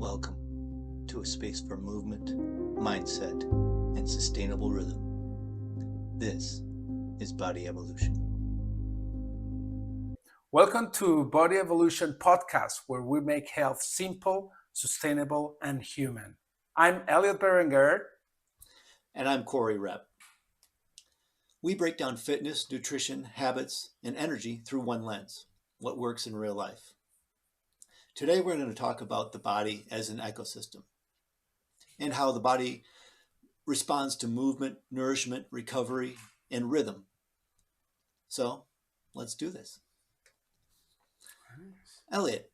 Welcome to a space for movement, mindset, and sustainable rhythm. This is Body Evolution. Welcome to Body Evolution Podcast, where we make health simple, sustainable, and human. I'm Elliot Berenger. And I'm Corey Repp. We break down fitness, nutrition, habits, and energy through one lens, what works in real life. Today we're going to talk about the body as an ecosystem and how the body responds to movement, nourishment, recovery, and rhythm. So let's do this. Elliot,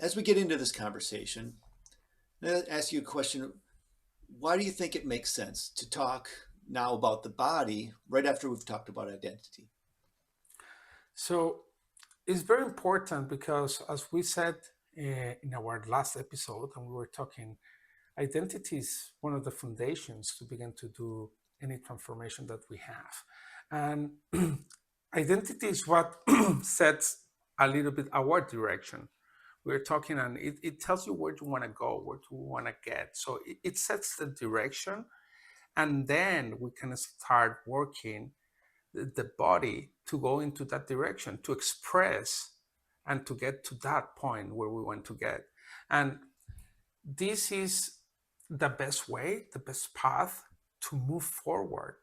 as we get into this conversation, I'm going to ask you a question. Why do you think it makes sense to talk now about the body right after we've talked about identity? So it's very important because, as we said in our last episode, and we were talking, identity is one of the foundations to begin to do any transformation that we have. And identity is what sets a little bit our direction. We're talking, and it tells you where you want to go, where you want to get. So it sets the direction, and then we can start working the body to go into that direction, to express and to get to that point where we want to get. And this is the best way, the best path to move forward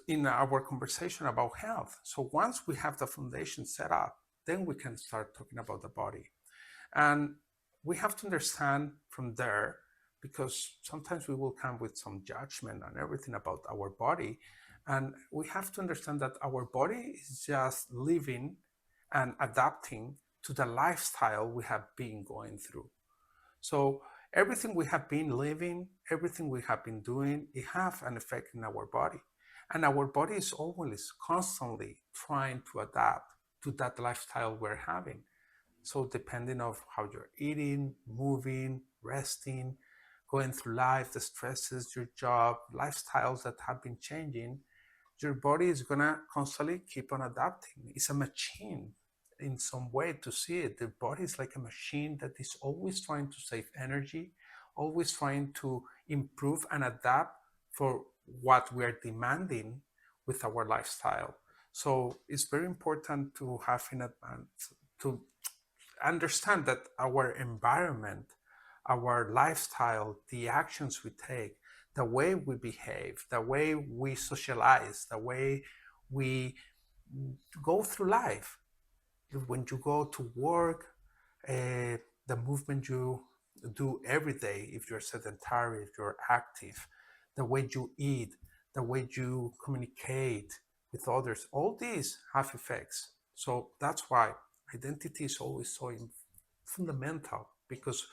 in our conversation about health. So once we have the foundation set up, then we can start talking about the body. And we have to understand from there, because sometimes we will come with some judgment and everything about our body. And we have to understand that our body is just living and adapting to the lifestyle we have been going through. So everything we have been living, everything we have been doing, it has an effect in our body. And our body is always constantly trying to adapt to that lifestyle we're having. So depending on how you're eating, moving, resting, going through life, the stresses, your job, lifestyles that have been changing, your body is gonna constantly keep on adapting. It's a machine in some way to see it. The body is like a machine that is always trying to save energy, always trying to improve and adapt for what we are demanding with our lifestyle. So it's very important to have in advance to understand that our environment, our lifestyle, the actions we take, the way we behave, the way we socialize, the way we go through life. When you go to work, the movement you do every day, if you're sedentary, if you're active, the way you eat, the way you communicate with others, all these have effects. So that's why identity is always so fundamental, because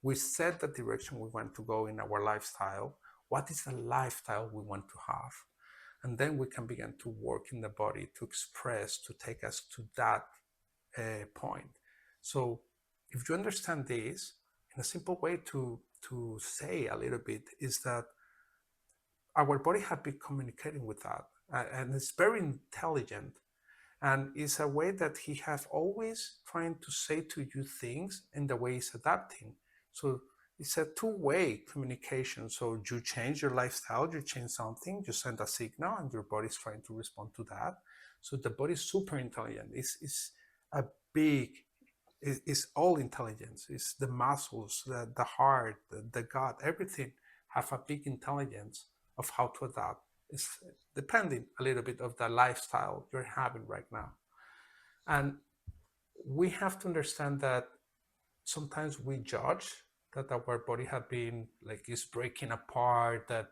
we set the direction we want to go in our lifestyle. What is the lifestyle we want to have? And then we can begin to work in the body to express, to take us to that point. So if you understand this, in a simple way to say a little bit is that our body has been communicating with that, and it's very intelligent, and it's a way that he has always trying to say to you things in the way it's adapting. So it's a two-way communication. So you change your lifestyle, you change something, you send a signal, and your body is trying to respond to that. So the body is super intelligent. It's a big, it's all intelligence. It's the muscles, the heart, the gut, everything have a big intelligence of how to adapt. It's depending a little bit of the lifestyle you're having right now. And we have to understand that sometimes we judge that our body have been like is breaking apart, that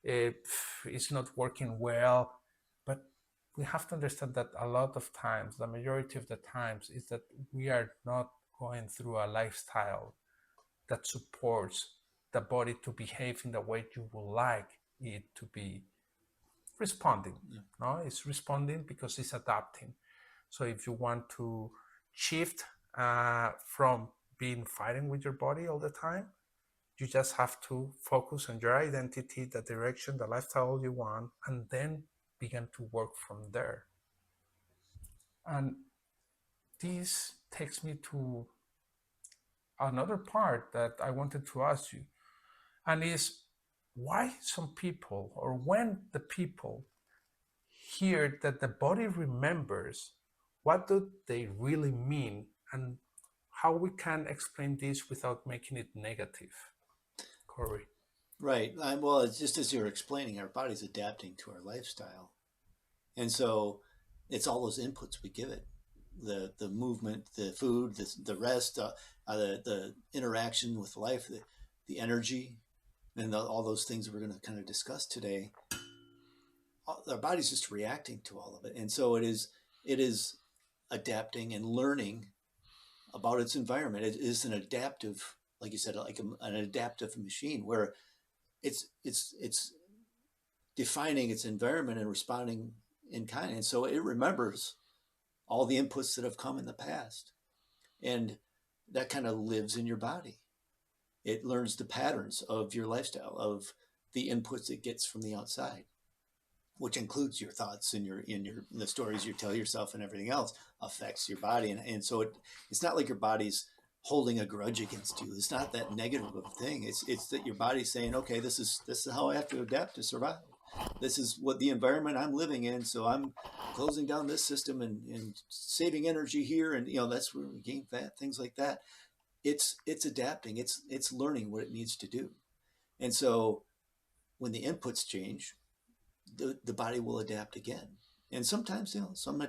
it's not working well. But we have to understand that a lot of times, the majority of the times, is that we are not going through a lifestyle that supports the body to behave in the way you would like it to be responding. No, it's responding because it's adapting. So if you want to shift from being fighting with your body all the time, you just have to focus on your identity, the direction, the lifestyle you want, and then begin to work from there. And this takes me to another part that I wanted to ask you, and is why some people, or when the people hear that the body remembers, what do they really mean, and how we can explain this without making it negative, Corey? Right. Well, it's just as you're explaining, our body's adapting to our lifestyle. And so it's all those inputs we give it, the movement, the food, the rest, the interaction with life, the energy, and all those things we're going to kind of discuss today. Our body's just reacting to all of it. And so it is adapting and learning about its environment. It is an adaptive, like you said, like an adaptive machine where it's defining its environment and responding in kind. And so it remembers all the inputs that have come in the past. And that kind of lives in your body. It learns the patterns of your lifestyle, of the inputs it gets from the outside, which includes your thoughts and your the stories you tell yourself and everything else affects your body. And so it's not like your body's holding a grudge against you. It's not that negative of a thing. It's that your body's saying, okay, this is how I have to adapt to survive. This is what the environment I'm living in. So I'm closing down this system and saving energy here. And that's where we gain fat, things like that. It's adapting. It's learning what it needs to do. And so when the inputs change, the body will adapt again. And sometimes, some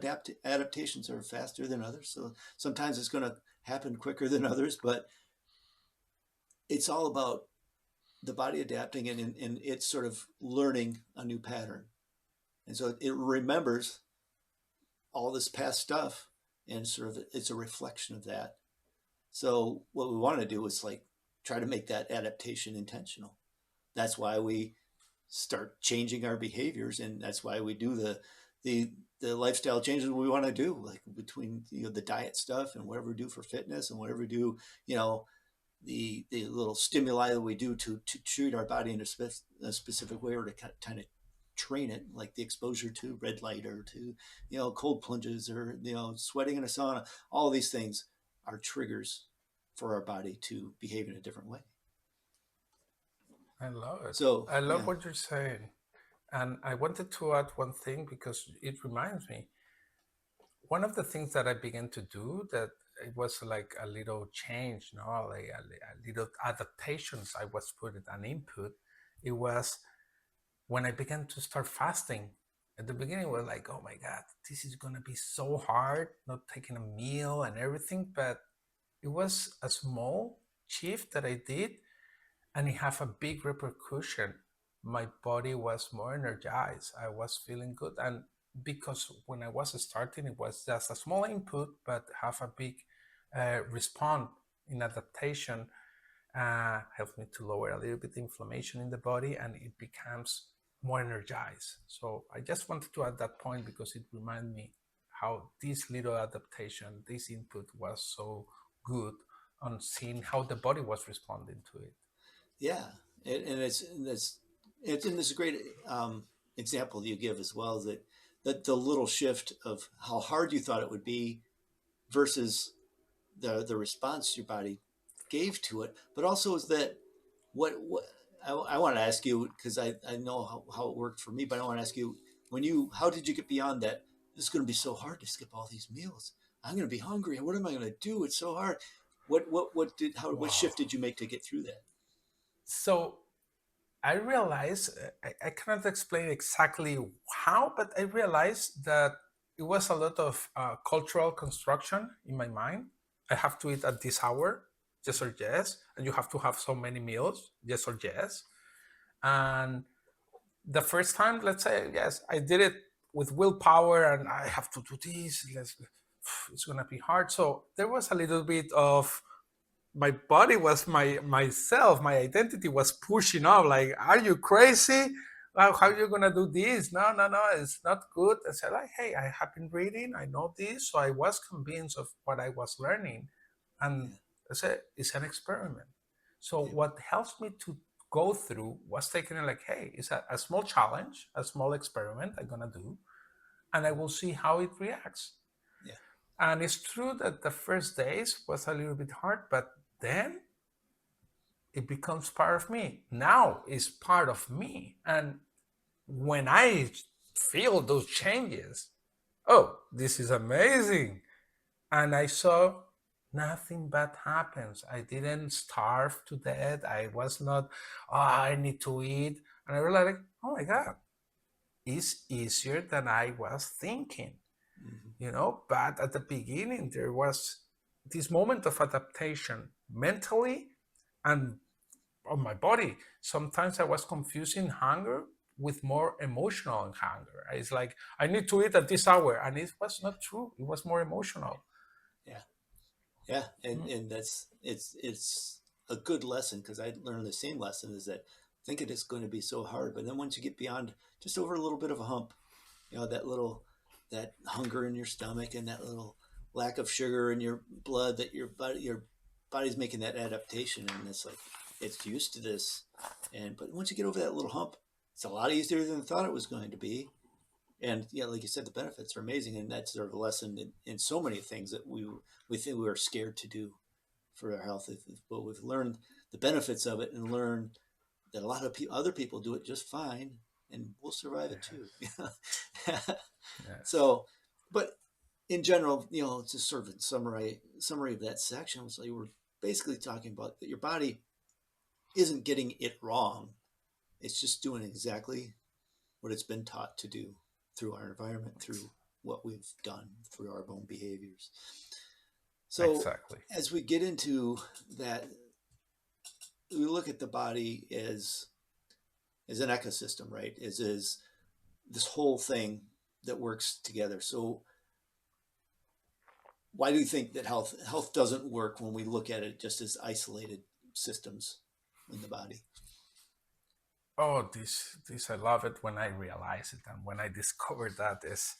adaptations are faster than others. So sometimes it's going to happen quicker than others, but it's all about the body adapting and it's sort of learning a new pattern. And so it remembers all this past stuff and sort of it's a reflection of that. So what we want to do is like try to make that adaptation intentional. That's why we start changing our behaviors, and that's why we do the lifestyle changes we want to do, like between the diet stuff and whatever we do for fitness and whatever we do, the little stimuli that we do to treat our body in a specific way, or to kind of train it, like the exposure to red light or to cold plunges or sweating in a sauna. All of these things are triggers for our body to behave in a different way. I love it. So I love yeah, what you're saying. And I wanted to add one thing because it reminds me. One of the things that I began to do, that it was like a little change, like a little adaptations I was putting an input. It was when I began to start fasting. At the beginning, it was like, oh my God, this is gonna be so hard, not taking a meal and everything. But it was a small shift that I did, and it had a big repercussion. My body was more energized. I was feeling good, and because when I was starting, it was just a small input, but have a big response in adaptation. Helps me to lower a little bit inflammation in the body, and it becomes more energized. So I just wanted to add that point because it reminded me how this little adaptation, this input was so good on seeing how the body was responding to it. yeah, and it's and this a great example you give as well, that the little shift of how hard you thought it would be versus the response your body gave to it, but also is that what I want to ask you, because I know how it worked for me, but I want to ask you, how did you get beyond that? This is going to be so hard to skip all these meals. I'm going to be hungry. What am I going to do? It's so hard. What Wow. shift did you make to get through that? So I realized, I cannot explain exactly how, but I realized that it was a lot of cultural construction in my mind. I have to eat at this hour, yes or yes, and you have to have so many meals, yes or yes. And the first time, let's say, yes, I did it with willpower, and I have to do this. It's gonna be hard. So there was a little bit of my body was myself, my identity was pushing up, like, are you crazy? How are you gonna do this? No, it's not good. I said, like, hey, I have been reading, I know this, so I was convinced of what I was learning. And Yeah, I said, it's an experiment. So yeah, what helps me to go through was taking it like, hey, it's a small challenge, a small experiment I'm gonna do, and I will see how it reacts. yeah, And it's true that the first days was a little bit hard, but then it becomes part of me. Now it's part of me. And when I feel those changes, oh, this is amazing. And I saw nothing bad happens. I didn't starve to death. I was not, oh, I need to eat. And I realized, like, oh my God, it's easier than I was thinking, Mhm. But at the beginning, there was this moment of adaptation mentally and on my body. Sometimes I was confusing hunger with more emotional hunger. It's like, I need to eat at this hour. And it was not true. It was more emotional. Yeah. Yeah, Mm. and that's it's a good lesson because I learned the same lesson is that thinking it's going to be so hard, but then once you get beyond just over a little bit of a hump, that little that hunger in your stomach and that little lack of sugar in your blood that your body's making that adaptation and it's like it's used to this, and but once you get over that little hump, it's a lot easier than I thought it was going to be. And yeah, like you said, the benefits are amazing, and that's sort of a lesson in so many things that we think we are scared to do for our health. But we've learned the benefits of it and learned that a lot of other people do it just fine, and we'll survive it too. Yes. Yes. So, but in general, it's just sort of a summary of that section. So you were basically talking about that your body isn't getting it wrong; it's just doing exactly what it's been taught to do through our environment, through what we've done, through our own behaviors. So Exactly. as we get into that, we look at the body as an ecosystem, right? Is this whole thing that works together. So why do you think that health doesn't work when we look at it just as isolated systems in the body? Oh, this I love it when I realize it and when I discovered that is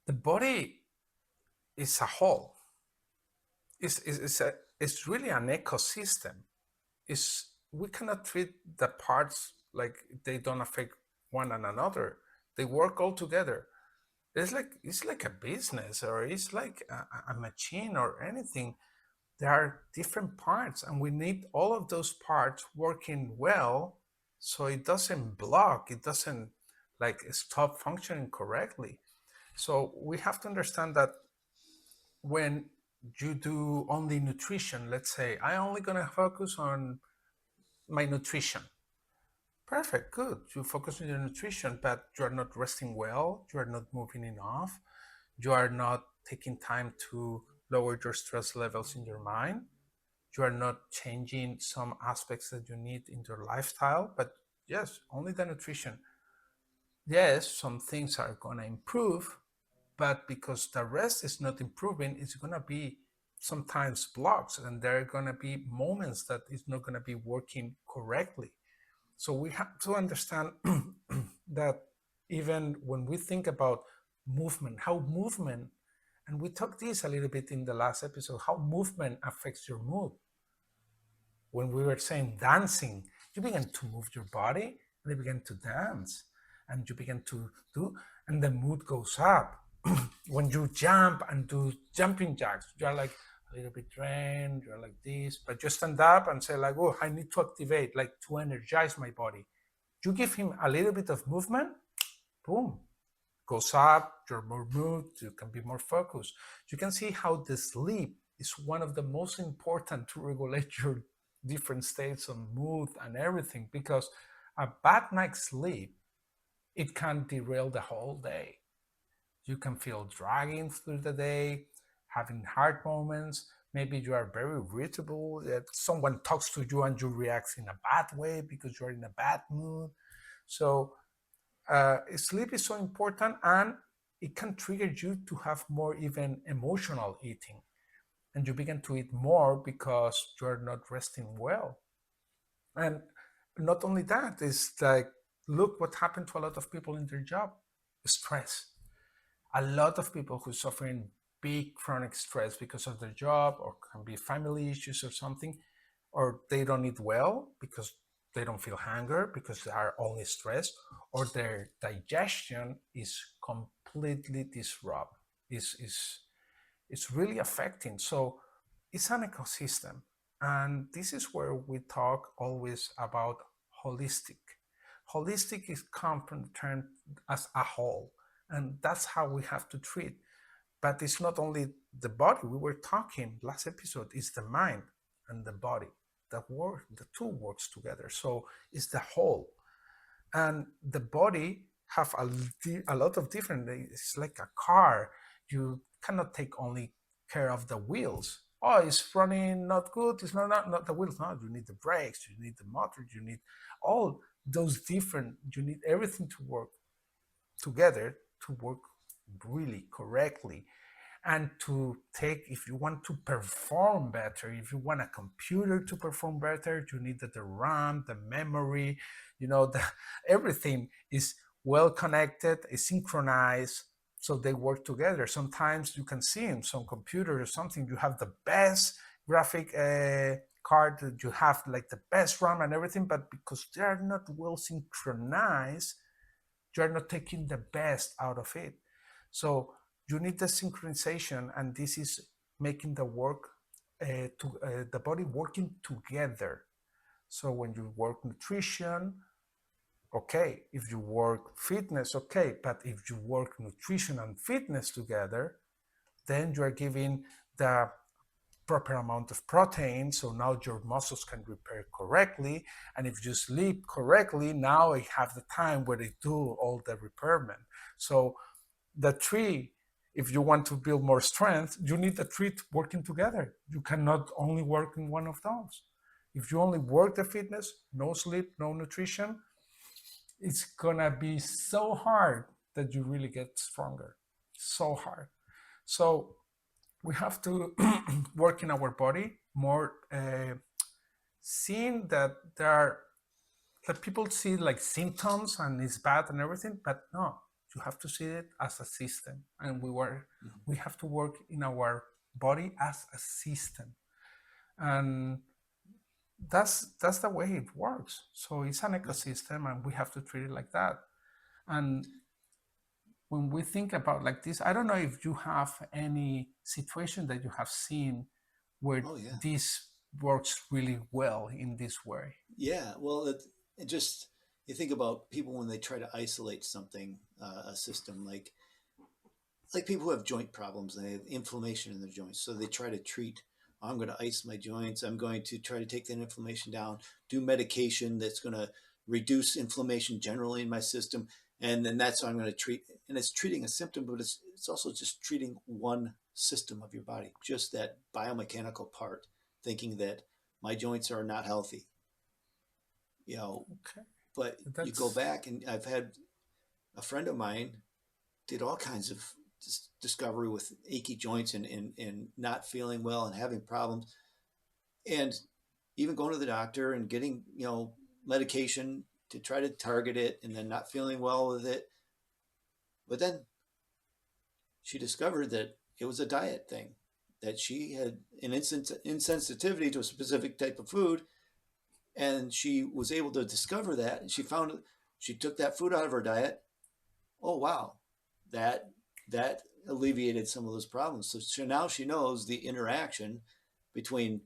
the body is a whole. It's really an ecosystem. Is we cannot treat the parts like they don't affect one another. They work all together. It's like a business or it's like a machine or anything. There are different parts, and we need all of those parts working well, so it doesn't block. It doesn't like stop functioning correctly. So we have to understand that when you do only nutrition, let's say I only gonna focus on my nutrition. Perfect, good. You focus on your nutrition, but you are not resting well, you are not moving enough, you are not taking time to lower your stress levels in your mind, you are not changing some aspects that you need in your lifestyle. But yes, only the nutrition. Yes, some things are going to improve, but because the rest is not improving, it's going to be sometimes blocks, and there are going to be moments that it's not going to be working correctly. So we have to understand that even when we think about movement, how movement, and we talked this a little bit in the last episode, how movement affects your mood. When we were saying dancing, you begin to move your body and you begin to dance and you begin to do, and the mood goes up. When you jump and do jumping jacks, you're like a little bit drained, you're like this, but you stand up and say, like, oh, I need to activate, like to energize my body. You give him a little bit of movement, boom, goes up, you're more moved, you can be more focused. You can see how the sleep is one of the most important to regulate your different states of mood and everything, because a bad night's sleep, it can derail the whole day. You can feel dragging through the day, having hard moments. Maybe you are very irritable, that someone talks to you and you react in a bad way because you're in a bad mood. So sleep is so important, and it can trigger you to have more even emotional eating, and you begin to eat more because you're not resting well. And not only that, it's like, look what happened to a lot of people in their job: stress. A lot of people who are suffering big chronic stress because of their job, or can be family issues or something, or they don't eat well because they don't feel hunger because they are only stressed, or their digestion is completely disrupted. Is really affecting. So it's an ecosystem. And this is where we talk always about holistic. Holistic is come from the term as a whole, and that's how we have to treat. But it's not only the body. We were talking last episode. It's the mind and the body that work. The two works together. So it's the whole, and the body have a lot of different. It's like a car. You cannot take only care of the wheels. Oh, it's running not good. It's not the wheels. No, you need the brakes. You need the motor. You need all those different. You need everything to work together to work really correctly, and to take, if you want to perform better, if you want a computer to perform better, you need the RAM, the memory, the everything is well connected, is synchronized, so they work together. Sometimes you can see in some computer or something, you have the best graphic card, that you have like the best RAM and everything, but because they are not well synchronized, you're not taking the best out of it. So you need the synchronization, and this is making the work the body working together. So when you work nutrition, okay. If you work fitness, okay. But if you work nutrition and fitness together, then you are giving the proper amount of protein, so now your muscles can repair correctly. And if you sleep correctly, now I have the time where they do all the repairment. So the three, if you want to build more strength, you need the three working together. You cannot only work in one of those. If you only work the fitness, no sleep, no nutrition, it's gonna be so hard that you really get stronger. So hard. So we have to work in our body more, seeing that there are, that people see like symptoms and it's bad and everything, but no, you have to see it as a system, and Mhm. we have to work in our body as a system, and that's the way it works. So it's an Right. ecosystem, and we have to treat it like that. And when we think about like this, I don't know if you have any situation that you have seen where Oh yeah. this works really well in this way. Yeah. Well, it just you think about people when they try to isolate something, a system like people who have joint problems and they have inflammation in their joints. So they try to treat, I'm going to ice my joints. I'm going to try to take that inflammation down, do medication that's going to reduce inflammation generally in my system. And then that's how I'm going to treat. And it's treating a symptom, but it's also just treating one system of your body, just that biomechanical part, thinking that my joints are not healthy, you know. Okay, But you go that's back, and I've had a friend of mine did all kinds of discovery with achy joints and not feeling well and having problems, and even going to the doctor and getting medication to try to target it, and then not feeling well with it. But then she discovered that it was a diet thing, that she had an insensitivity to a specific type of food, and she was able to discover that, and she found she took that food out of her diet. Oh wow, that that alleviated some of those problems. So now she knows the interaction between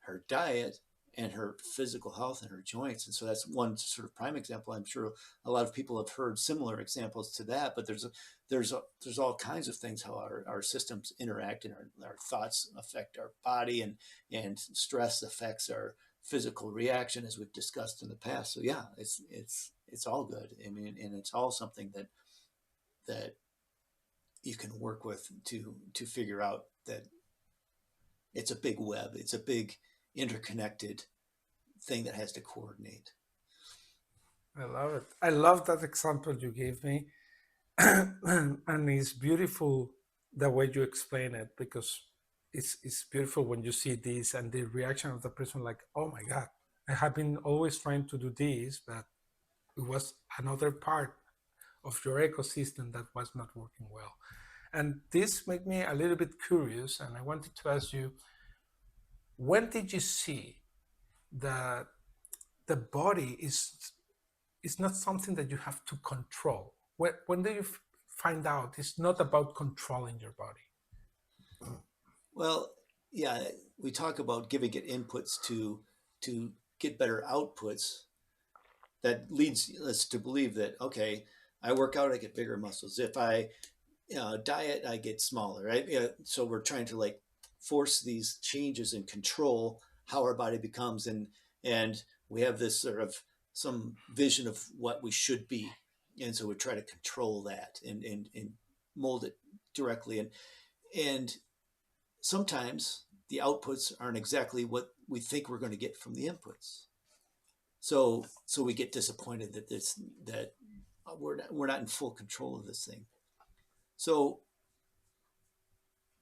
her diet and her physical health and her joints. And so that's one sort of prime example. I'm sure a lot of people have heard similar examples to that, but there's all kinds of things how our systems interact, and our thoughts affect our body, and stress affects our physical reaction, as we've discussed in the past. So yeah, it's all good. I mean, and it's all something that you can work with to figure out that it's a big web. It's a big interconnected thing that has to coordinate. I love it. I love that example you gave me. And it's beautiful the way you explain it, because it's beautiful when you see this and the reaction of the person, like, oh my god, I have been always trying to do this, but it was another part of your ecosystem that was not working well. And this made me a little bit curious, and I wanted to ask you, when did you see that the body is not something that you have to control? When do you find out it's not about controlling your body? Well, yeah. we talk about giving it inputs to get better outputs, that leads us to believe that, okay, I work out, I get bigger muscles. If I diet, I get smaller, right? So we're trying to like force these changes and control how our body becomes, and we have this sort of some vision of what we should be, and so we try to control that and mold it directly, and sometimes the outputs aren't exactly what we think we're going to get from the inputs. So we get disappointed that we're not in full control of this thing. So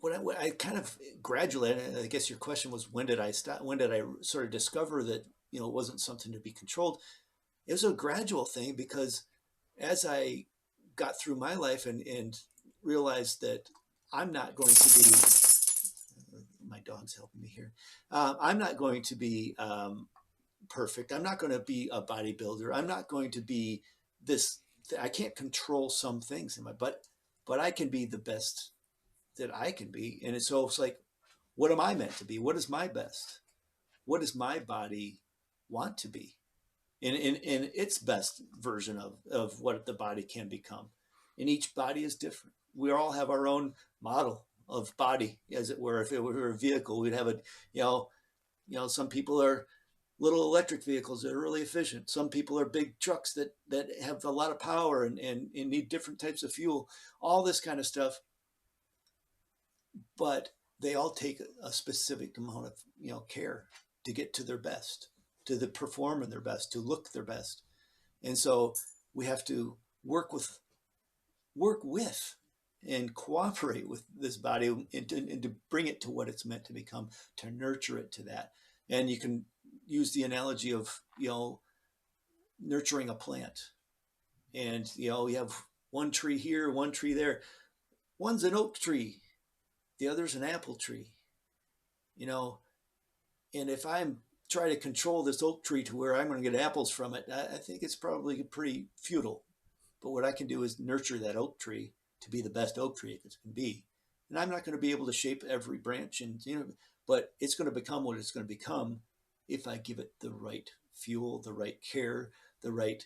what I kind of gradually, I guess your question was, when did I stop? When did I sort of discover that it wasn't something to be controlled? It was a gradual thing, because as I got through my life and realized that I'm not going to be, my dog's helping me here. I'm not going to be perfect. I'm not going to be a bodybuilder. I'm not going to be this. I can't control some things in my, but I can be the best that I can be. And so it's like, what am I meant to be? What is my best? What does my body want to be in its best version of what the body can become? And each body is different. We all have our own model of body, as it were. If it were a vehicle, we'd have a, some people are little electric vehicles that are really efficient. Some people are big trucks that have a lot of power and need different types of fuel, all this kind of stuff. But they all take a specific amount of care to get to their best, to perform in their best, to look their best. And so we have to work with and cooperate with this body, and to bring it to what it's meant to become, to nurture it to that. And you can use the analogy of nurturing a plant. And you have one tree here, one tree there. One's an oak tree, the other's an apple tree. you know and if I'm trying to control this oak tree to where I'm going to get apples from it, I think it's probably pretty futile. But what I can do is nurture that oak tree to be the best oak tree it can be. And I'm not going to be able to shape every branch, but it's going to become what it's going to become if I give it the right fuel, the right care, the right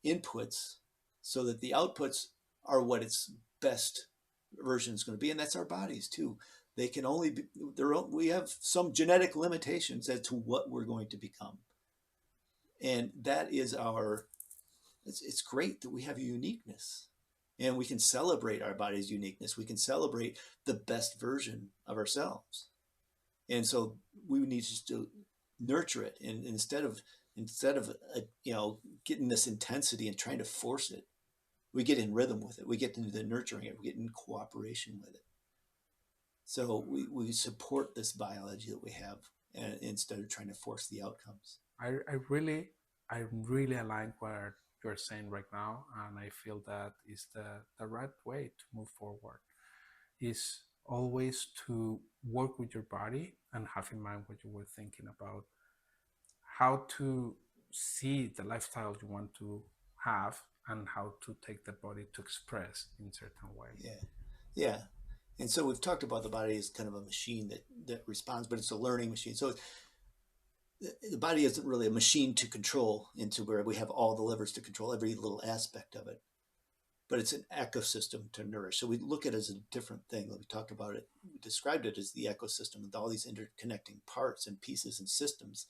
inputs, so that the outputs are what its best version is going to be. And that's our bodies too. They can only be their own. We have some genetic limitations as to what we're going to become, and that is our. It's great that we have a uniqueness, and we can celebrate our body's uniqueness. We can celebrate the best version of ourselves, and so we need just to nurture it. And instead of getting this intensity and trying to force it, we get in rhythm with it. We get into the nurturing it. We get in cooperation with it. So we support this biology that we have, instead of trying to force the outcomes. I really align what you're saying right now, and I feel that is the right way to move forward. Is always to work with your body and have in mind what you were thinking about, how to see the lifestyle you want to have and how to take the body to express in certain way. Yeah, yeah. And so we've talked about the body as kind of a machine that responds, but it's a learning machine. So the body isn't really a machine to control, into where we have all the levers to control every little aspect of it, but it's an ecosystem to nourish. So we look at it as a different thing. We talked about it, we described it as the ecosystem with all these interconnecting parts and pieces and systems.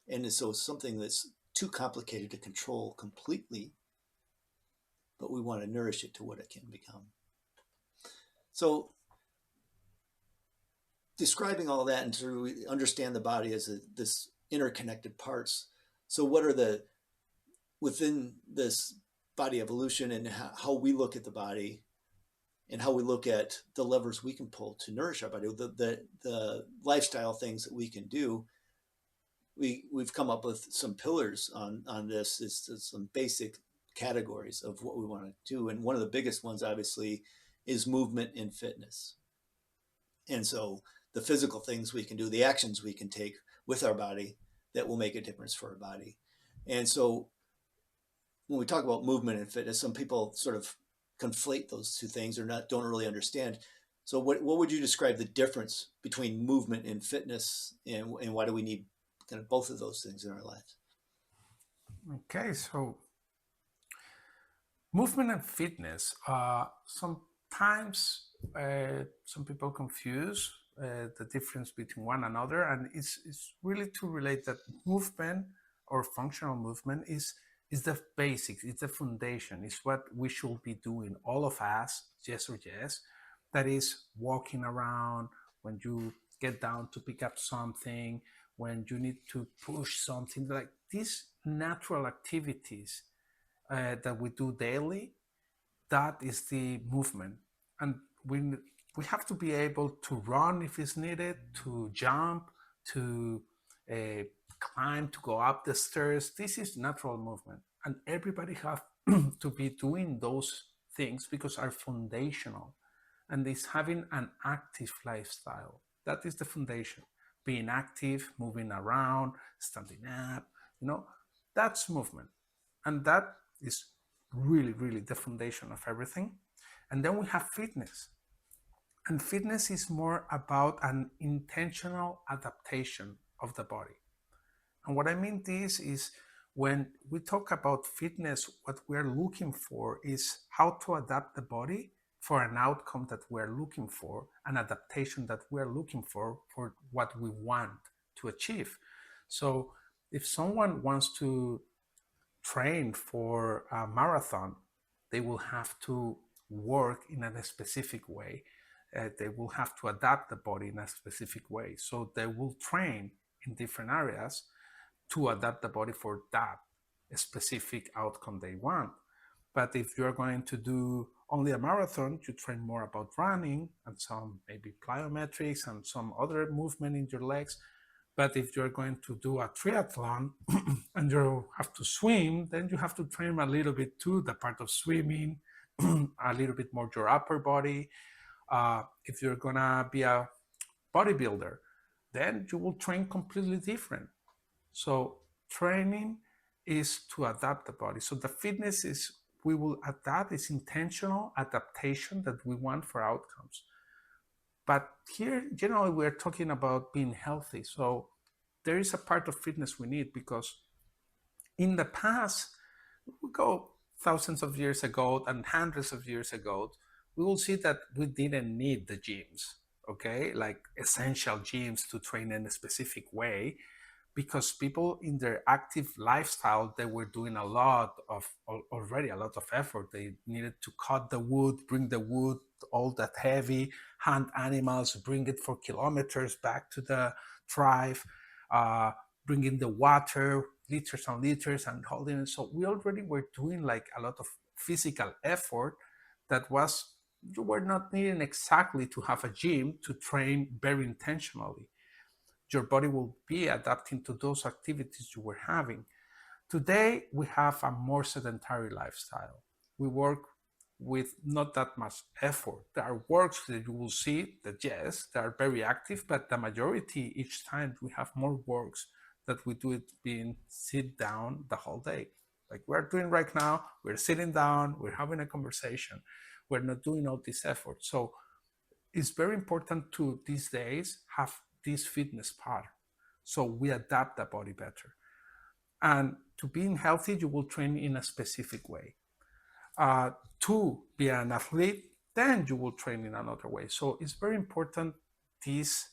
And so it's something that's too complicated to control completely, but we want to nourish it to what it can become. So describing all that, and to understand the body as this interconnected parts. So what are within this body evolution, and how we look at the body, and how we look at the levers we can pull to nourish our body, the lifestyle things that we can do. We've come up with some pillars on this. It's some basic categories of what we want to do, and one of the biggest ones, obviously, is movement and fitness. And so the physical things we can do, the actions we can take with our body, that will make a difference for our body. And so when we talk about movement and fitness, some people sort of conflate those two things, or don't really understand. So what would you describe the difference between movement and fitness, and why do we need kind of both of those things in our lives? Okay, so movement and fitness. Sometimes some people confuse the difference between one another, and it's really to relate that movement or functional movement is the basics, it's the foundation, it's what we should be doing, all of us, yes or yes. That is walking around, when you get down to pick up something, when you need to push something, like these natural activities that we do daily, that is the movement. And we have to be able to run if it's needed, to jump, to uh, climb, to go up the stairs. This is natural movement, and everybody have to be doing those things because are foundational. And it's having an active lifestyle. That is the foundation. Being active, moving around, standing up, you know, that's movement. And that is really, really the foundation of everything. And then we have fitness. And fitness is more about an intentional adaptation of the body. And what I mean this is, when we talk about fitness, what we're looking for is how to adapt the body for an outcome that we're looking for, an adaptation that we're looking for what we want to achieve. So if someone wants to train for a marathon, they will have to work in a specific way. They will have to adapt the body in a specific way. So they will train in different areas to adapt the body for that specific outcome they want. But if you're going to do only a marathon, you train more about running and some maybe plyometrics and some other movement in your legs. But if you're going to do a triathlon and you have to swim, then you have to train a little bit too, the part of swimming, a little bit more your upper body. If you're gonna be a bodybuilder, then you will train completely different. So training is to adapt the body. So the fitness is, we will adapt, is intentional adaptation that we want for outcomes. But here, generally, we're talking about being healthy. So there is a part of fitness we need, because in the past, we go thousands of years ago and hundreds of years ago, we will see that we didn't need the gyms, okay, like essential gyms to train in a specific way, because people in their active lifestyle, they were doing a lot of, already a lot of effort. They needed to cut the wood, bring the wood, all that heavy, hunt animals, bring it for kilometers back to the tribe, uh, bringing the water, liters and liters, and holding it. So we already were doing like a lot of physical effort that was, you were not needing exactly to have a gym to train very intentionally. Your body will be adapting to those activities you were having. Today, we have a more sedentary lifestyle. We work with not that much effort. There are works that you will see that, yes, they are very active, but the majority, each time we have more works that we do it being sit down the whole day. Like we're doing right now, we're sitting down, we're having a conversation, we're not doing all this effort. So it's very important to these days have this fitness part, so we adapt the body better. And to being healthy, you will train in a specific way. To be an athlete, then you will train in another way. So it's very important, this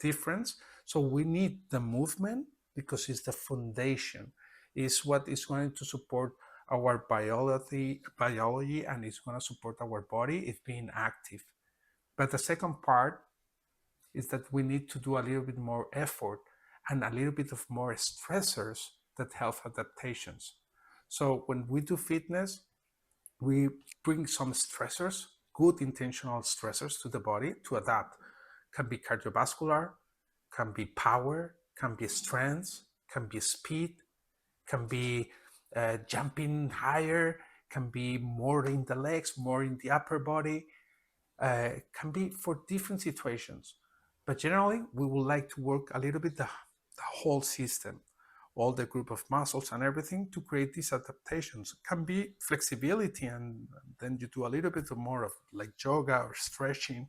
difference. So we need the movement because it's the foundation, is what is going to support our biology, and it's going to support our body if being active. But the second part is that we need to do a little bit more effort and a little bit of more stressors that help adaptations. So when we do fitness, we bring some stressors, good intentional stressors to the body to adapt. Can be cardiovascular, can be power, can be strength, can be speed, can be jumping higher, can be more in the legs, more in the upper body, can be for different situations. But generally, we would like to work a little bit the whole system. all the group of muscles and everything to create these adaptations. It can be flexibility, and then you do a little bit more of like yoga or stretching.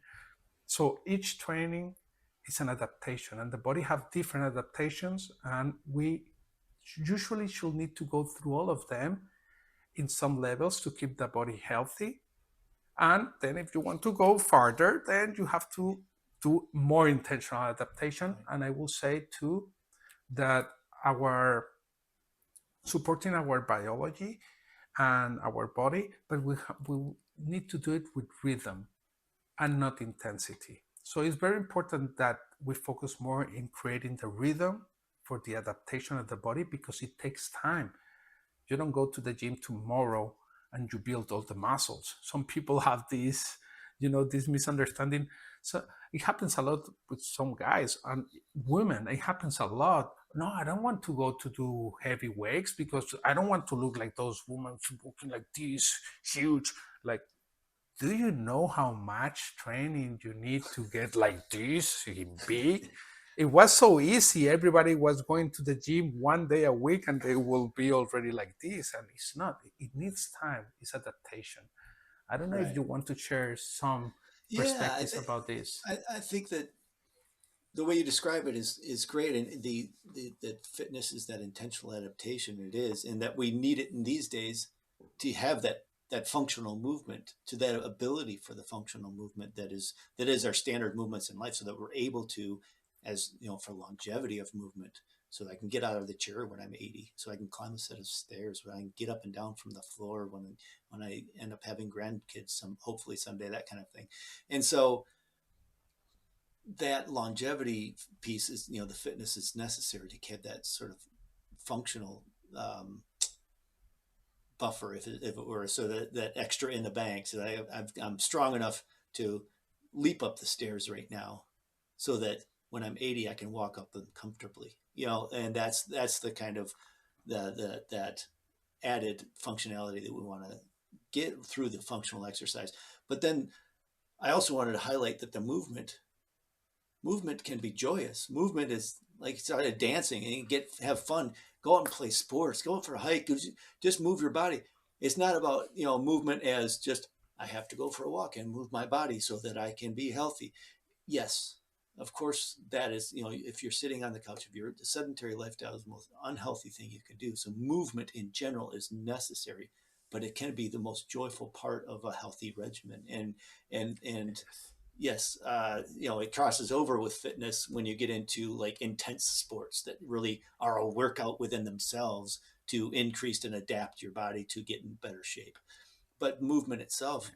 So each training is an adaptation, and the body have different adaptations, and we usually should need to go through all of them in some levels to keep the body healthy. And then if you want to go farther, then you have to do more intentional adaptation. Right. And I will say too that our supporting our biology and our body, but we need to do it with rhythm and not intensity. So it's very important that we focus more in creating the rhythm for the adaptation of the body, because it takes time. You don't go to the gym tomorrow and you build all the muscles. Some people have this, this misunderstanding. So it happens a lot with some guys and women. It happens a lot. No, I don't want to go to do heavy weights because I don't want to look like those women looking like this huge. Like, do you know how much training you need to get like this big? It was so easy. Everybody was going to the gym 1 day a week and they will be already like this. And it's not. It needs time. It's adaptation. I don't know if Right. you want to share some Yeah, perspectives about this. I think that the way you describe it is great, and the that fitness is that intentional adaptation. It is, and that we need it in these days to have that functional movement, to that ability for the functional movement that is our standard movements in life, so that we're able to, as you know, for longevity of movement, so that I can get out of the chair when I'm 80, so I can climb a set of stairs, when I can get up and down from the floor when I end up having grandkids, hopefully someday, that kind of thing. And so that longevity piece is, the fitness is necessary to have that sort of functional um, buffer, if it were, so that extra in the bank, so that I'm strong enough to leap up the stairs right now, so that when I'm 80 I can walk up them comfortably, and that's the kind of that added functionality that we want to get through the functional exercise. But then I also wanted to highlight that the movement can be joyous. Movement is like started dancing and have fun. Go out and play sports. Go out for a hike. Just move your body. It's not about movement as just I have to go for a walk and move my body so that I can be healthy. Yes, of course that is, if you're sitting on the couch, if you're the sedentary lifestyle is the most unhealthy thing you can do. So movement in general is necessary, but it can be the most joyful part of a healthy regimen. And Yes. yes, it crosses over with fitness when you get into like intense sports that really are a workout within themselves to increase and adapt your body to get in better shape. But movement itself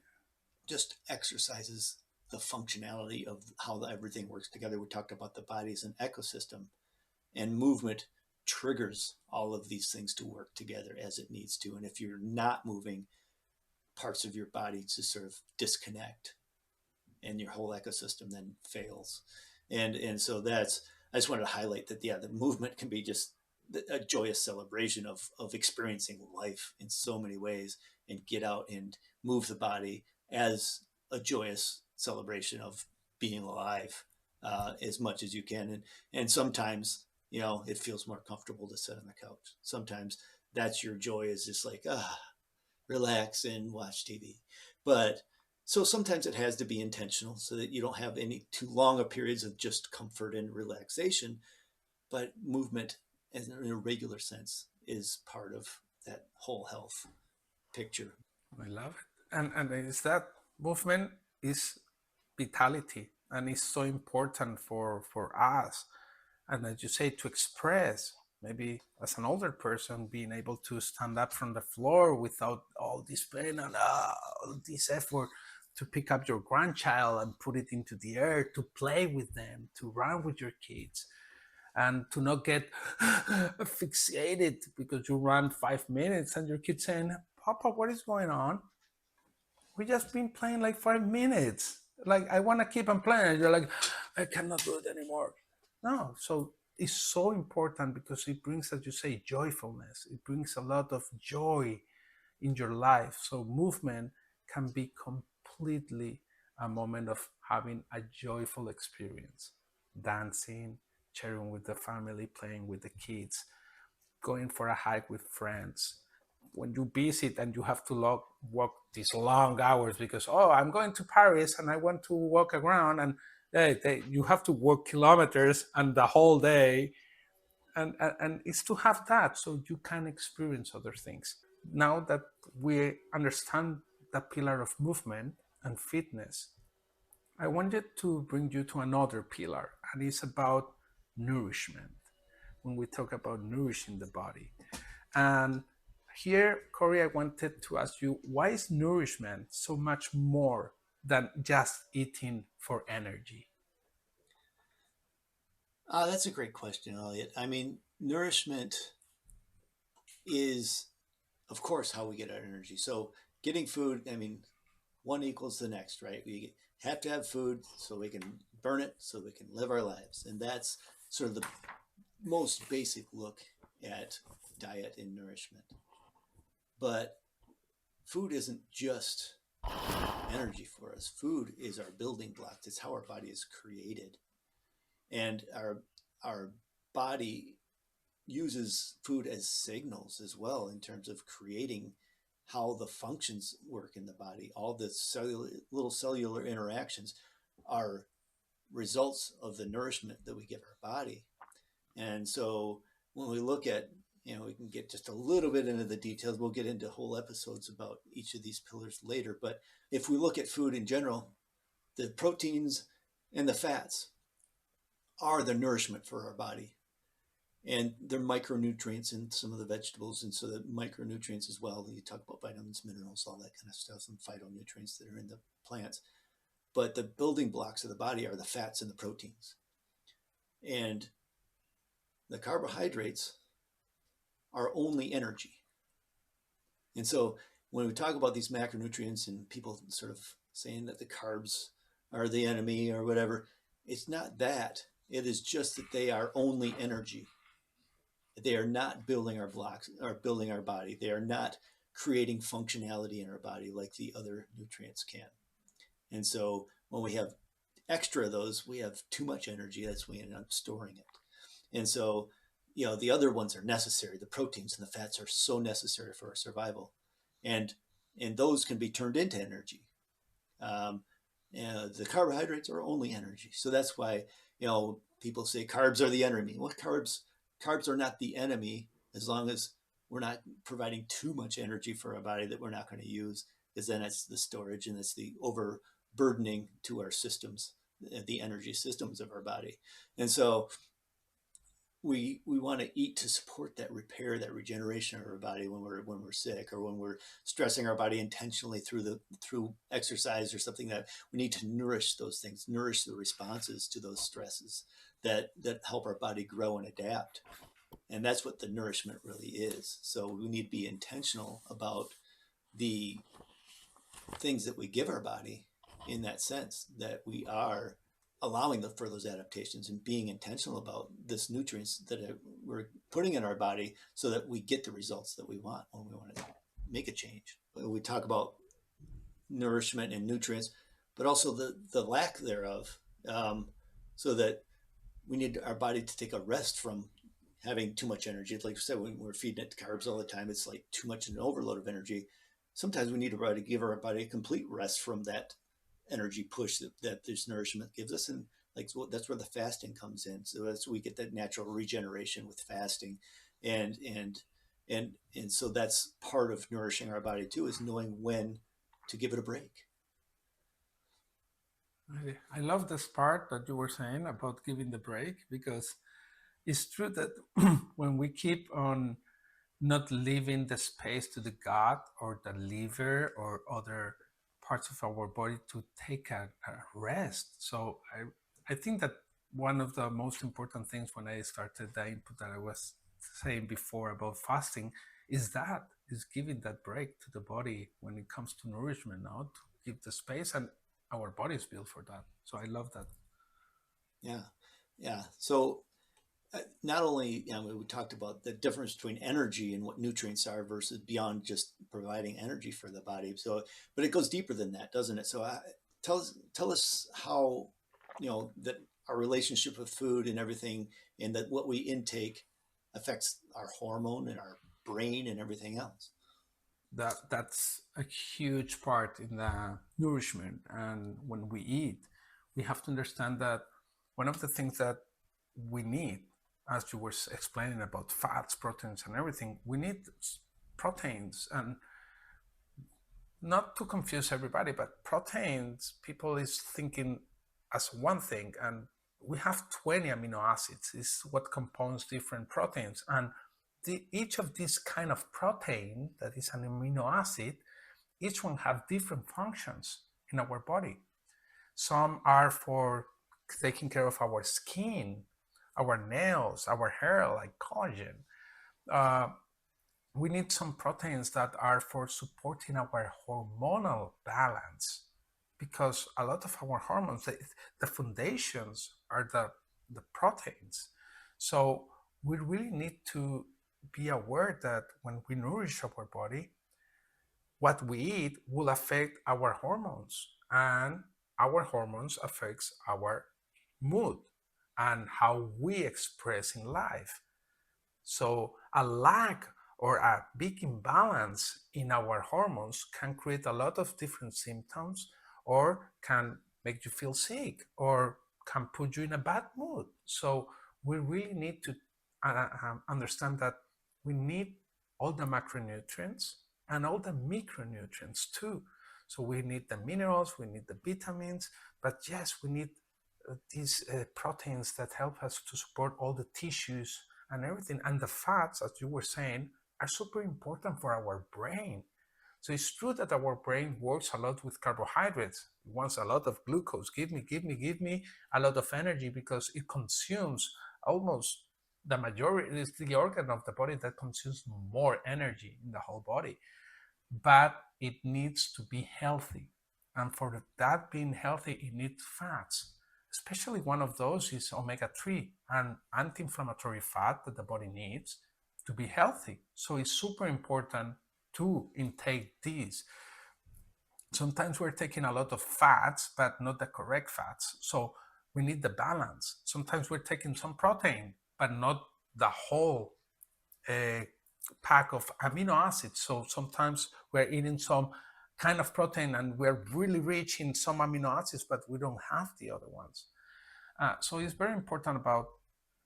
just exercises the functionality of how everything works together. We talked about the body as an ecosystem, and movement triggers all of these things to work together as it needs to. And if you're not moving, parts of your body to sort of disconnect, and your whole ecosystem then fails. And so that's, I just wanted to highlight that, yeah, the movement can be just a joyous celebration of experiencing life in so many ways, and get out and move the body as a joyous celebration of being alive, as much as you can. And sometimes it feels more comfortable to sit on the couch. Sometimes that's your joy, is just like, relax and watch TV. But so sometimes it has to be intentional so that you don't have any too long of periods of just comfort and relaxation. But movement, in a regular sense, is part of that whole health picture. I love it. And it's that movement is vitality and is so important for us. And as you say, to express, maybe as an older person, being able to stand up from the floor without all this pain and all this effort, to pick up your grandchild and put it into the air, to play with them, to run with your kids, and to not get fixated because you ran 5 minutes and your kid saying, Papa, what is going on? We just been playing like 5 minutes. Like, I want to keep on playing. And you're like, I cannot do it anymore. No. So it's so important because it brings, as you say, joyfulness. It brings a lot of joy in your life. So movement can be completely a moment of having a joyful experience, dancing, sharing with the family, playing with the kids. going for a hike with friends. When you visit and you have to walk these long hours because, oh, I'm going to Paris and I want to walk around, and you have to walk kilometers and the whole day, and it's to have that so you can experience other things. Now that we understand the pillar of movement and fitness, I wanted to bring you to another pillar, and it's about nourishment. When we talk about nourishing the body, and here, Corey, I wanted to ask you, why is nourishment so much more than just eating for energy? That's a great question, Elliot. I mean, nourishment is, of course, how we get our energy. So, getting food, I mean, one equals the next, right? We have to have food so we can burn it, so we can live our lives. And that's sort of the most basic look at diet and nourishment. But food isn't just energy for us. Food is our building blocks. It's how our body is created. And our body uses food as signals as well in terms of creating how the functions work in the body. All the little cellular interactions are results of the nourishment that we give our body. And so when we look at, we can get just a little bit into the details. We'll get into whole episodes about each of these pillars later. But if we look at food in general, the proteins and the fats are the nourishment for our body. And they're micronutrients in some of the vegetables, and so the micronutrients as well. You talk about vitamins, minerals, all that kind of stuff, some phytonutrients that are in the plants. But the building blocks of the body are the fats and the proteins. And the carbohydrates are only energy. And so when we talk about these macronutrients and people sort of saying that the carbs are the enemy or whatever, it's not that. It is just that they are only energy. They are not building our blocks or building our body. They are not creating functionality in our body like the other nutrients can. And so when we have extra of those, we have too much energy. That's when we end up storing it. And so, the other ones are necessary. The proteins and the fats are so necessary for our survival. And those can be turned into energy. Um, the carbohydrates are only energy. So that's why, people say carbs are the enemy. Well, carbs are not the enemy as long as we're not providing too much energy for our body that we're not going to use, because then it's the storage and it's the overburdening to our systems, the energy systems of our body. And so we want to eat to support that repair, that regeneration of our body when we're sick, or when we're stressing our body intentionally through exercise or something. That we need to nourish those things, nourish the responses to those stresses that help our body grow and adapt. And that's what the nourishment really is. So we need to be intentional about the things that we give our body, in that sense that we are allowing for those adaptations and being intentional about this nutrients that we're putting in our body so that we get the results that we want when we want to make a change. We talk about nourishment and nutrients, but also the lack thereof, so that we need our body to take a rest from having too much energy. Like I said, when we're feeding it carbs all the time, it's like too much, an overload of energy. Sometimes we need to give our body a complete rest from that energy push that this nourishment gives us. And like, so that's where the fasting comes in. So that's we get that natural regeneration with fasting. And so that's part of nourishing our body too, is knowing when to give it a break. I love this part that you were saying about giving the break, because it's true that when we keep on not leaving the space to the gut or the liver or other parts of our body to take a rest. So I think that one of the most important things when I started the input that I was saying before about fasting is giving that break to the body when it comes to nourishment, now to give the space, and our body is built for that. So I love that. Yeah. Yeah. So not only, we talked about the difference between energy and what nutrients are versus beyond just providing energy for the body. So, but it goes deeper than that, doesn't it? So, tell us how, that our relationship with food and everything, and that what we intake, affects our hormone and our brain and everything else. That's a huge part in the nourishment. And when we eat, we have to understand that one of the things that we need, as you were explaining about fats, proteins, and everything, we need proteins. And not to confuse everybody, but proteins, people is thinking as one thing, and we have 20 amino acids is what composes different proteins. And each of these kind of protein that is an amino acid, each one have different functions in our body. Some are for taking care of our skin, our nails, our hair, like collagen. uh, we need some proteins that are for supporting our hormonal balance, because a lot of our hormones, the foundations are the proteins. So we really need to be aware that when we nourish our body, what we eat will affect our hormones, and our hormones affects our mood and how we express in life. So, a lack or a big imbalance in our hormones can create a lot of different symptoms, or can make you feel sick, or can put you in a bad mood. So, we really need to understand that we need all the macronutrients and all the micronutrients too. So, we need the minerals, we need the vitamins, but yes, we need these proteins that help us to support all the tissues and everything. And the fats, as you were saying, are super important for our brain. So it's true that our brain works a lot with carbohydrates. It wants a lot of glucose. Give me, give me, give me a lot of energy, because it consumes almost the majority. It's the organ of the body that consumes more energy in the whole body. But it needs to be healthy. And for that being healthy, it needs fats. Especially one of those is omega 3, an anti inflammatory fat that the body needs to be healthy. So it's super important to intake these. Sometimes we're taking a lot of fats, but not the correct fats. So we need the balance. Sometimes we're taking some protein, but not the whole uh, pack of amino acids. So sometimes we're eating some kind of protein and we're really rich in some amino acids, but we don't have the other ones. So it's very important about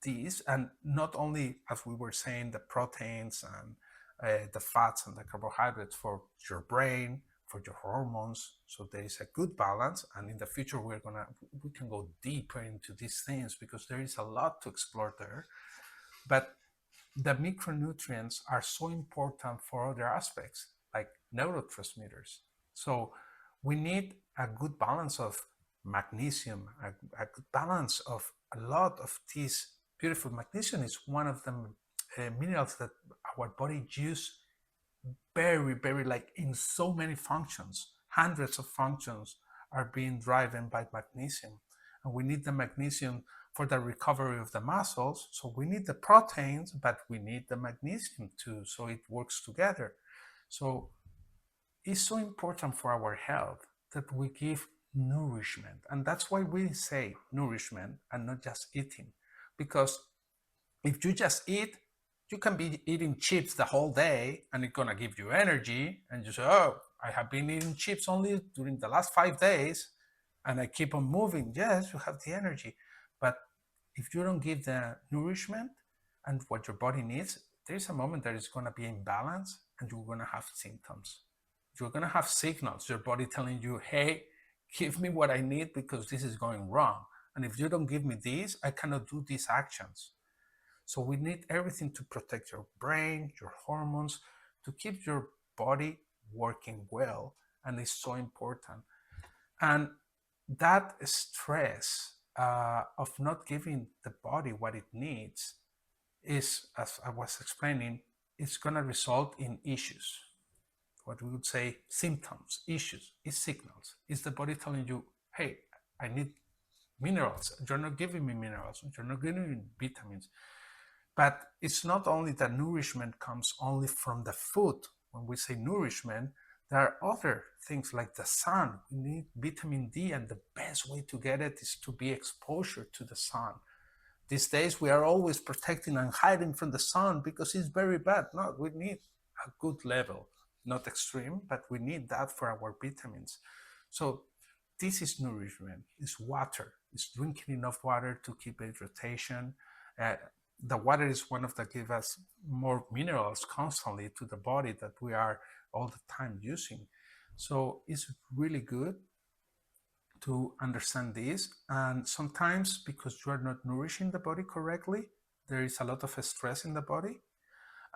these, and not only, as we were saying, the proteins and the fats and the carbohydrates for your brain, for your hormones. So there is a good balance, and in the future we can go deeper into these things, because there is a lot to explore there. But the micronutrients are so important for other aspects, like neurotransmitters. So we need a good balance of magnesium, a good balance of a lot of these beautiful. Magnesium is one of the minerals that our body uses very, very, like, in so many functions. Hundreds of functions are being driven by magnesium. And we need the magnesium for the recovery of the muscles. So we need the proteins, but we need the magnesium too. So it works together. So it's so important for our health that we give nourishment. And that's why we say nourishment and not just eating. Because if you just eat, you can be eating chips the whole day and it's gonna give you energy. And you say, oh, I have been eating chips only during the last 5 days and I keep on moving. Yes, you have the energy. But if you don't give the nourishment and what your body needs, there's a moment that it's gonna be imbalance and you're gonna have symptoms. You're gonna have signals, your body telling you, hey, give me what I need because this is going wrong. And if you don't give me this, I cannot do these actions. So we need everything to protect your brain, your hormones, to keep your body working well. And it's so important. And that stress of not giving the body what it needs is, as I was explaining, it's going to result in issues. What we would say symptoms, issues, is signals. Is the body telling you, hey, I need minerals. You're not giving me minerals. You're not giving me vitamins. But it's not only that nourishment comes only from the food. When we say nourishment, there are other things like the sun. We need vitamin D, and the best way to get it is to be exposure to the sun. These days, we are always protecting and hiding from the sun because it's very bad. No, we need a good level, not extreme, but we need that for our vitamins. So this is nourishment. It's water. It's drinking enough water to keep hydration. Uh, the water is one of the give us more minerals constantly to the body that we are all the time using. So it's really good to understand this. And sometimes, because you are not nourishing the body correctly, there is a lot of stress in the body.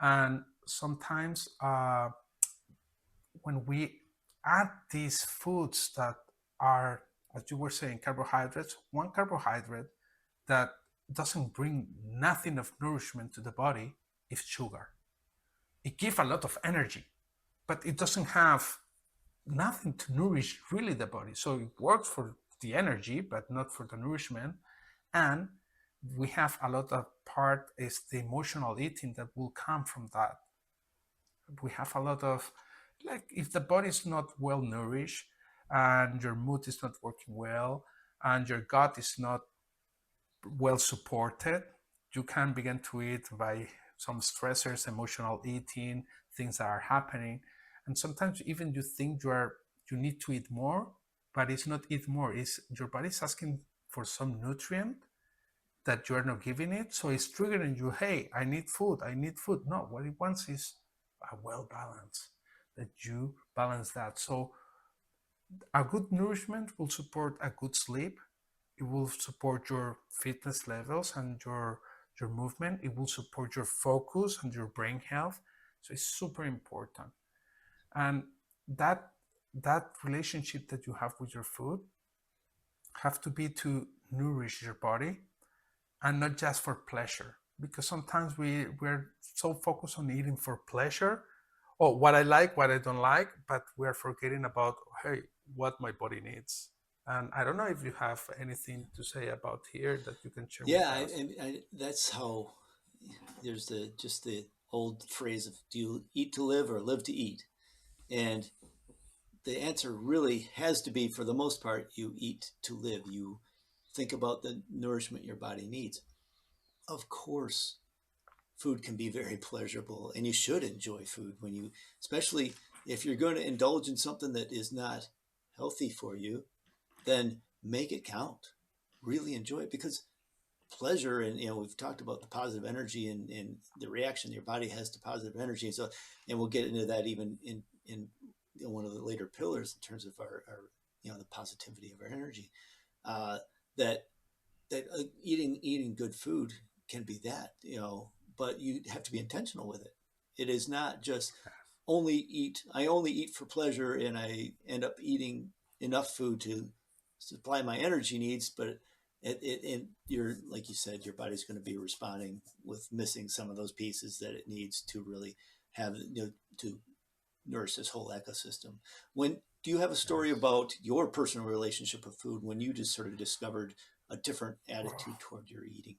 And sometimes, when we add these foods that are, as you were saying, carbohydrates, one carbohydrate that doesn't bring nothing of nourishment to the body is sugar. It gives a lot of energy, but it doesn't have nothing to nourish really the body. So it works for the energy, but not for the nourishment. And we have a lot of part is the emotional eating that will come from that. We have a lot of, like, if the body is not well nourished and your mood is not working well and your gut is not well supported, you can begin to eat by some stressors, emotional eating, things that are happening. And sometimes even you think you need to eat more, but it's not eat more. It's your body's asking for some nutrient that you are not giving it. So it's triggering you, hey, I need food, I need food. No, what it wants is a well balance, that you balance that. So a good nourishment will support a good sleep. It will support your fitness levels and your movement. It will support your focus and your brain health. So it's super important. And that that relationship that you have with your food have to be to nourish your body and not just for pleasure. Because sometimes we're so focused on eating for pleasure, or what I like, what I don't like, but we're forgetting about, hey, what my body needs. And I don't know if you have anything to say about here that you can share Yeah, with us. that's how there's the just the old phrase of do you eat to live or live to eat? And the answer really has to be, for the most part, you eat to live. You think about the nourishment your body needs. Of course, food can be very pleasurable, and you should enjoy food when you, especially if you're going to indulge in something that is not healthy for you, then make it count. Really enjoy it, because pleasure, and we've talked about the positive energy and the reaction your body has to positive energy, and so, and we'll get into that even in one of the later pillars in terms of our the positivity of our energy. uh, that eating good food can be that, but you have to be intentional with it. It is not just only eat. I only eat for pleasure, and I end up eating enough food to supply my energy needs, but you're, like you said, your body's going to be responding with missing some of those pieces that it needs to really have, to nourish this whole ecosystem. When do you have a story Yes. about your personal relationship with food when you just sort of discovered a different Oh, attitude toward your eating?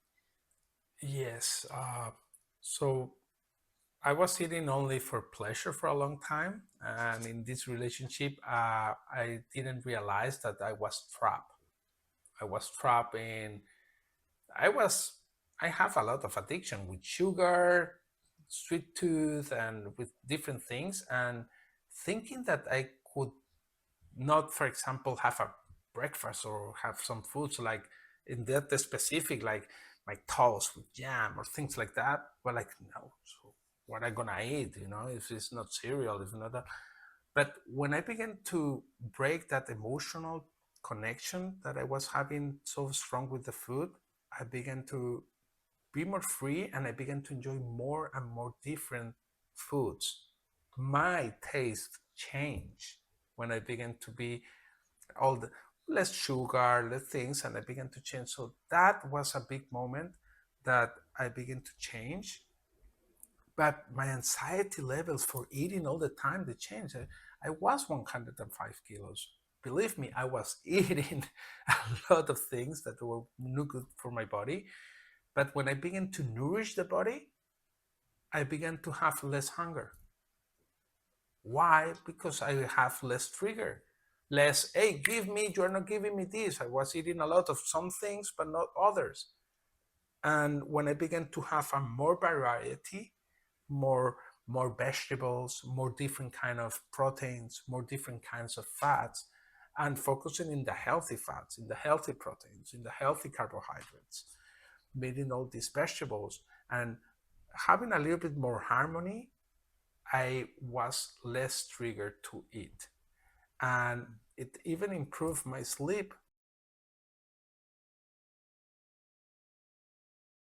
yes. So I was eating only for pleasure for a long time. And in this relationship, I didn't realize that I was trapped. I was trapped in I was I have a lot of addiction with sugar, sweet tooth, and with different things, and thinking that I could not, for example, have a breakfast or have some foods like in that specific, like my toast with jam or things like that. Well, like, no, so what am I gonna eat? If it's not cereal, if not that. But when I began to break that emotional connection that I was having so strong with the food, I began to be more free and I began to enjoy more and more different foods. My taste changed when I began to be all the less sugar, less things, and I began to change. So that was a big moment that I began to change. But my anxiety levels for eating all the time, they changed. I was 105 kilos. Believe me, I was eating a lot of things that were not good for my body. But when I began to nourish the body, I began to have less hunger. Why? Because I have less trigger. Less, hey, give me, you're not giving me this. I was eating a lot of some things, but not others. And when I began to have a more variety, more more vegetables, more different kind of proteins, more different kinds of fats, and focusing in the healthy fats, in the healthy proteins, in the healthy carbohydrates, eating all these vegetables and having a little bit more harmony, I was less triggered to eat. And it even improved my sleep